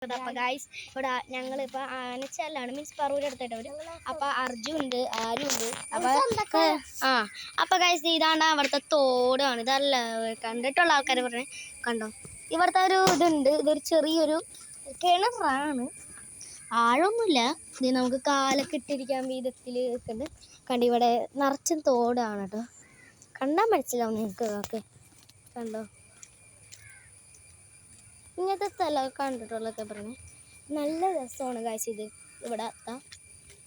അപ്പൊ ഗൈസ് ഇവിടെ ഞങ്ങളിപ്പോ ആനച്ചാലാണ് മീൻസ് പറൂര് എടുത്തിട്ട് വരും. അപ്പൊ അർജുൻ ഉണ്ട്, ആരും ഉണ്ട്. അപ്പൊ ഗൈസ് ഇതാണ് അവിടുത്തെ തോടാണ്. ഇതല്ല കണ്ടിട്ടുള്ള ആൾക്കാർ പറഞ്ഞേ കണ്ടോ, ഇവിടുത്തെ ഒരു ഇതുണ്ട്. ഇതൊരു ചെറിയൊരു കിണറാണ്, ആഴൊന്നുമില്ല. ഇത് നമുക്ക് കാലൊക്കെ ഇട്ടിരിക്കാൻ വിധത്തില് ഉണ്ട്. കണ്ടോ ഇവിടെ നിറച്ചും തോടാണ് കേട്ടോ. കണ്ടാൽ മനസ്സിലാവും നിങ്ങൾക്ക്. ഓക്കെ കണ്ടോ, ഇങ്ങനത്തെ സ്ഥലമൊക്കെ കണ്ടിട്ടുള്ളതൊക്കെ പറഞ്ഞേ നല്ല രസമാണ് കാശ്. ഇത് ഇവിടെ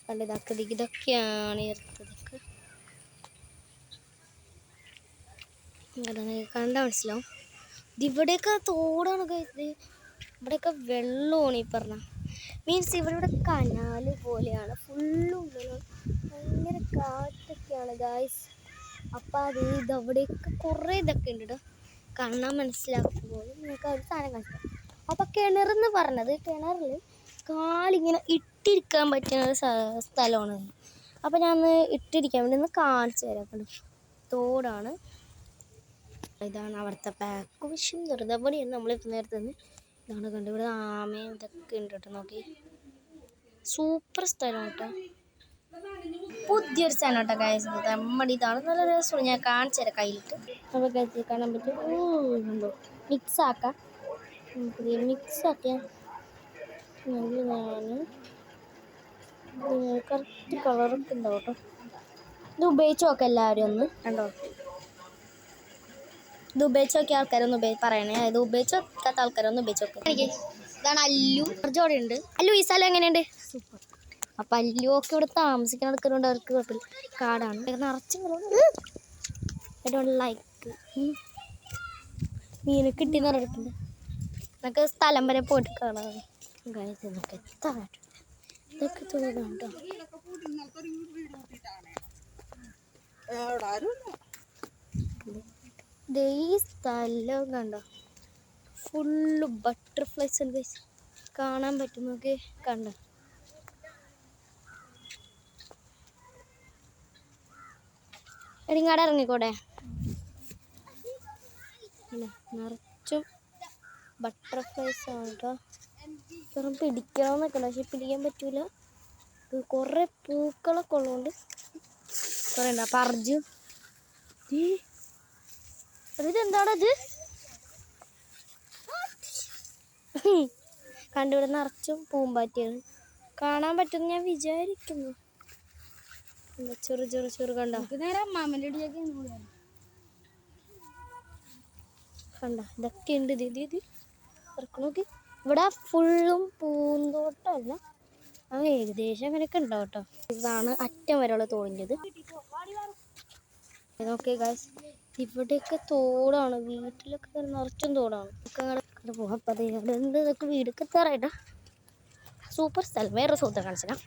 കണ്ടിതാക്ക ഇതൊക്കെയാണ് ഇതൊക്കെ കണ്ടാൽ മനസ്സിലാവും. ഇതിവിടെയൊക്കെ തോടാണ് കഴിച്ചത്. ഇവിടെയൊക്കെ വെള്ളമാണ് ഈ പറഞ്ഞ മീൻസ് ഇവിടെ കനാല് പോലെയാണ്. ഫുള്ളും ഭയങ്കര കാറ്റൊക്കെയാണ് ഗായ്സ്. അപ്പം അത് ഇതവിടെയൊക്കെ കുറേ ഇതൊക്കെ ഉണ്ട് കേട്ടോ. കാണാൻ മനസ്സിലാക്കുമ്പോൾ നിങ്ങൾക്ക് ഒരു സാധനം കാണിക്കാം. അപ്പം കിണറെന്ന് പറഞ്ഞത് കിണറിൽ കാലിങ്ങനെ ഇട്ടിരിക്കാൻ പറ്റുന്ന ഒരു സ്ഥലമാണ്. അപ്പം ഞാൻ ഇട്ടിരിക്കാൻ വേണ്ടി ഒന്ന് കാണിച്ചു തരാം. കണ്ടു തോടാണ്. ഇതാണ് അവിടുത്തെ പാക്ക് വിഷയം ചെറുതപടിയാണ് നമ്മൾ നേരത്തെ നിന്ന്. ഇതാണ് കണ്ടു ഇവിടെ ആമയും ഇതൊക്കെ ഉണ്ട് കേട്ടോ. നോക്കി സൂപ്പർ സ്ഥലം കേട്ടോ. പുതിയൊരു സ്ഥലം കേട്ടോ കായസ്. നമ്മുടെ ഇതാണ് നല്ല രസമാണ്. ഞാൻ കാണിച്ചു തരാം കയ്യിലിട്ട്. നമുക്ക് കാണാൻ പറ്റും. ഉണ്ടോ മിക്സാക്കാം, മിക്സാക്കിയാൽ ഞാൻ കറക്റ്റ് കളറൊക്കെ ഉണ്ടാവും കേട്ടോ. ഇത് ഉപയോഗിച്ച് നോക്കാം എല്ലാവരും ഒന്ന്. കണ്ടോ, ഇത് ഉപയോഗിച്ച് നോക്കിയ ആൾക്കാരൊന്ന് പറയണേ. ഇത് ഉപയോഗിച്ച് നോക്കാത്ത ആൾക്കാരൊന്ന് ഉപയോഗിച്ച് നോക്കാം. എനിക്ക് ഇതാണ് അല്ലു. ജോഡി ഉണ്ട്. അല്ലു ഈ സ്ഥലം എങ്ങനെയുണ്ട്? സൂപ്പർ. അപ്പം അല്ലു ഒക്കെ ഇവിടെ താമസിക്കാൻ എടുക്കുന്നുണ്ട്. അവർക്ക് കുഴപ്പമില്ല. കാടാണ് നിറച്ചും ലൈക്ക് മീന് കിട്ടിയെന്ന് പറഞ്ഞിട്ടുണ്ട്. എന്നൊക്കെ സ്ഥലം വരെ പോയിട്ട് കാണാം. ഇതൊക്കെ ഇതൊക്കെ തോന്നുന്നുണ്ടോ. ഈ സ്ഥലം കണ്ടോ, ഫുള്ള് ബട്ടർഫ്ലൈസ് ഉണ്ട് കാണാൻ പറ്റും. നോക്കി കണ്ടോ. എടിങ്ങാടെ ഇറങ്ങിക്കൂടെ. നിറച്ചും ബട്ടർഫ്ലൈസ് ആണ് കേട്ടോ. വെറും പിടിക്കണമെന്നൊക്കെ ഉണ്ട്, പക്ഷെ പിടിക്കാൻ പറ്റൂല. കുറേ പൂക്കളൊക്കെ ഉള്ളതുകൊണ്ട് കുറേ ഉണ്ട്. അപ്പം അർജുൻ ഇതെന്താണത് കണ്ടിവിടെ നിറച്ചും പൂമ്പാറ്റയാണ്. കാണാൻ പറ്റുമെന്ന് ഞാൻ വിചാരിക്കുന്നു. ചെറു ചെറു ചെറു കണ്ട കണ്ട ഇതൊക്കെ ഉണ്ട്. ഇത് നോക്കി ഇവിടെ ഫുള്ളും പൂന്തോട്ടമല്ല, ഏകദേശം അങ്ങനെയൊക്കെ ഉണ്ടാവും കേട്ടോ. ഇതാണ് അറ്റം വരെയുള്ള തോടിൻ്റെത്. നോക്കിയേ ഗായ്സ്, ഇവിടെയൊക്കെ തോടാണ്. വീട്ടിലൊക്കെ നിറച്ചും തോടാണ്. ഒക്കെ പോകാം. അപ്പം അത് എന്ത് ഇതൊക്കെ വീടൊക്കെ എത്താറായിട്ടാ. സൂപ്പർ സ്ഥലം. വേറെ സുഹൃത്തെ കാണിച്ചാൽ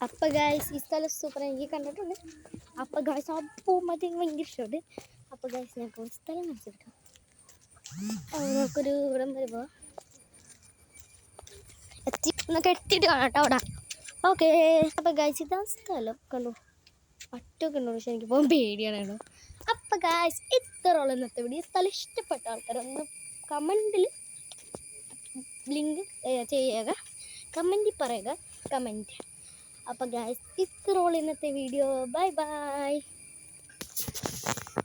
അപ്പം ഗായ്സ് ഈ സ്ഥലം സൂപ്പർ എനിക്ക് കണ്ടിട്ടുണ്ട്. അപ്പം ഗായ്സ് ആ പൂമ്പത്തേക്ക് ഭയങ്കര ഇഷ്ടമുണ്ട്. അപ്പം ഗായ്സ് ഞങ്ങൾക്ക് ഒരു സ്ഥലം കാണിച്ചെടുക്കാം. നമുക്കൊരു ഇവിടം വരുമ്പോൾ എന്നൊക്കെ എത്തിയിട്ട് കാണാം കേട്ടോ അവിടെ. ഓക്കെ അപ്പം ഗായ്സ് ഇതാ സ്ഥലം കണ്ടു. ഒറ്റൊക്കെ ഉണ്ടോ, പക്ഷെ എനിക്ക് പോകാൻ പേടിയാണ് കേട്ടോ. അപ്പം ഗായ്സ് ഇത്രയുള്ള ഇന്നത്തെ വീഡിയോ. സ്ഥലം ഇഷ്ടപ്പെട്ട ആൾക്കാരൊന്ന് കമൻറ്റിൽ ലിങ്ക് ചെയ്യുക, കമൻറ്റിൽ പറയുക, കമൻറ്റ്. അപ്പം ഗായ്സ് ഇത്രയുള്ള ഇന്നത്തെ വീഡിയോ. Bye bye.